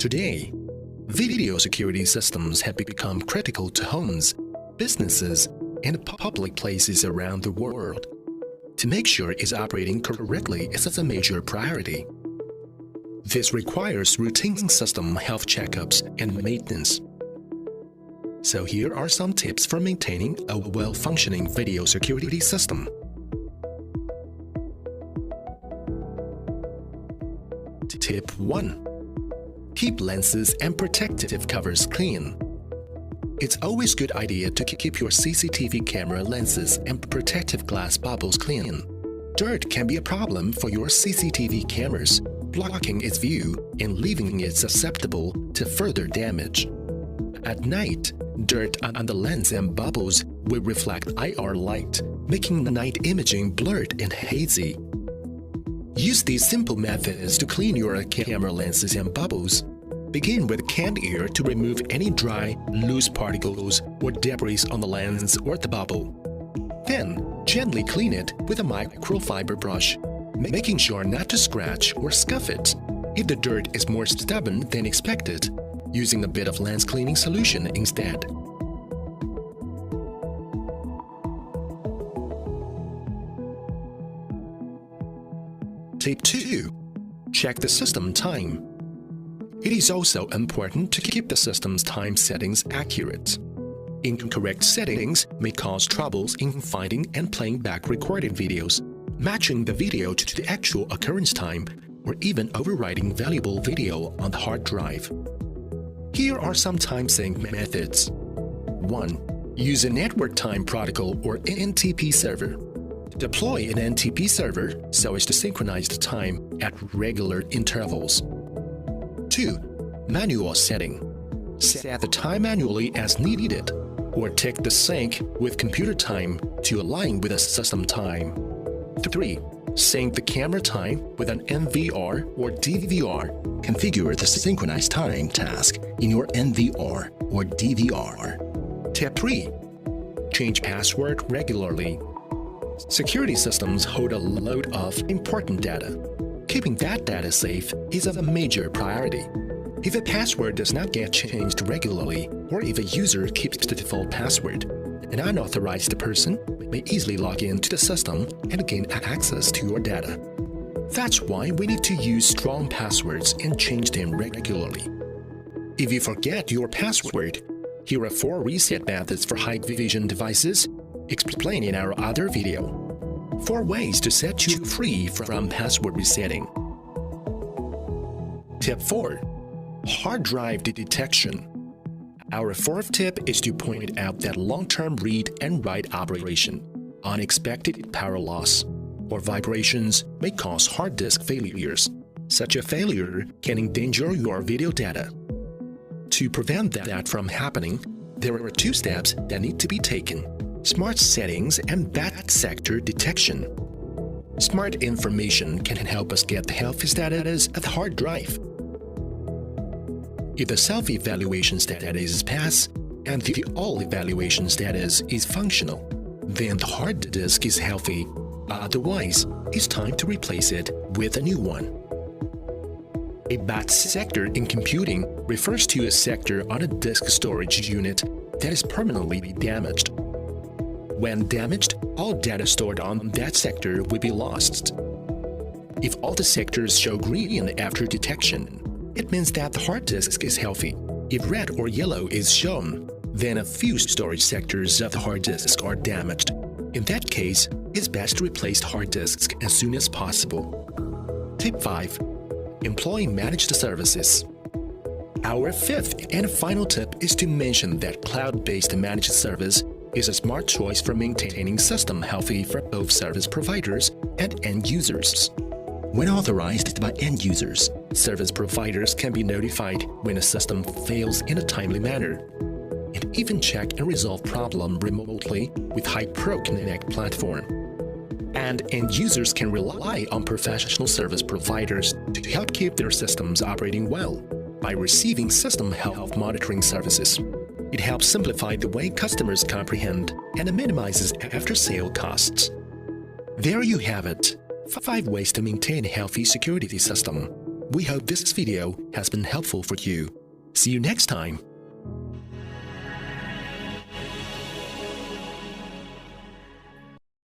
Today, video security systems have become critical to homes, businesses, and public places around the world. To make sure it's operating correctly is a major priority. This requires routine system health checkups and maintenance. So here are some tips for maintaining a well-functioning video security system. Tip 1. Keep lenses and protective covers clean. It's always a good idea to keep your CCTV camera lenses and protective glass bubbles clean. Dirt can be a problem for your CCTV cameras, blocking its view and leaving it susceptible to further damage. At night, dirt on the lens and bubbles will reflect IR light, making night imaging blurred and hazy. Use these simple methods to clean your camera lenses and bubbles. Begin with canned air to remove any dry, loose particles or debris on the lens or the bubble. Then, gently clean it with a microfiber brush, making sure not to scratch or scuff it. If the dirt is more stubborn than expected, using a bit of lens cleaning solution instead. Tip 2. Check the system time. It is also important to keep the system's time settings accurate. Incorrect settings may cause troubles in finding and playing back recorded videos, matching the video to the actual occurrence time, or even overwriting valuable video on the hard drive. Here are some time sync methods. 1. Use a network time protocol or NTP server. Deploy an NTP server so as to synchronize the time at regular intervals. 2. Manual setting. Set the time manually as needed, or take the sync with computer time to align with the system time. 3. Sync the camera time with an NVR or DVR. Configure the synchronize time task in your NVR or DVR. Tip 3. Change password regularly. Security systems hold a load of important data. Keeping that data safe is a major priority. If a password does not get changed regularly, or if a user keeps the default password, an unauthorized person may easily log into the system and gain access to your data. That's why we need to use strong passwords and change them regularly. If you forget your password, here are 4 reset methods for Hikvision devices, explained in our other video. 4 ways to set you free from password resetting. Tip 4. Hard drive detection. Our 4th tip is to point out that long-term read and write operation, unexpected power loss, or vibrations may cause hard disk failures. Such a failure can endanger your video data. To prevent that from happening, there are 2 steps that need to be taken: smart settings and bad sector detection. Smart information can help us get the healthy status of the hard drive. If the self-evaluation status is pass and the all-evaluation status is functional, then the hard disk is healthy. Otherwise, it's time to replace it with a new one. A bad sector in computing refers to a sector on a disk storage unit that is permanently damaged. When damaged, all data stored on that sector will be lost. If all the sectors show green after detection, it means that the hard disk is healthy. If red or yellow is shown, then a few storage sectors of the hard disk are damaged. In that case, it's best to replace the hard disks as soon as possible. Tip 5. Employ managed services. Our 5th and final tip is to mention that cloud-based managed service is a smart choice for maintaining system healthy for both service providers and end users. When authorized by end users, service providers can be notified when a system fails in a timely manner, and even check and resolve problem remotely with Hikvision Connect platform. And end users can rely on professional service providers to help keep their systems operating well by receiving system health monitoring services. It helps simplify the way customers comprehend and minimizes after-sale costs. There you have it. 5 ways to maintain a healthy security system. We hope this video has been helpful for you. See you next time.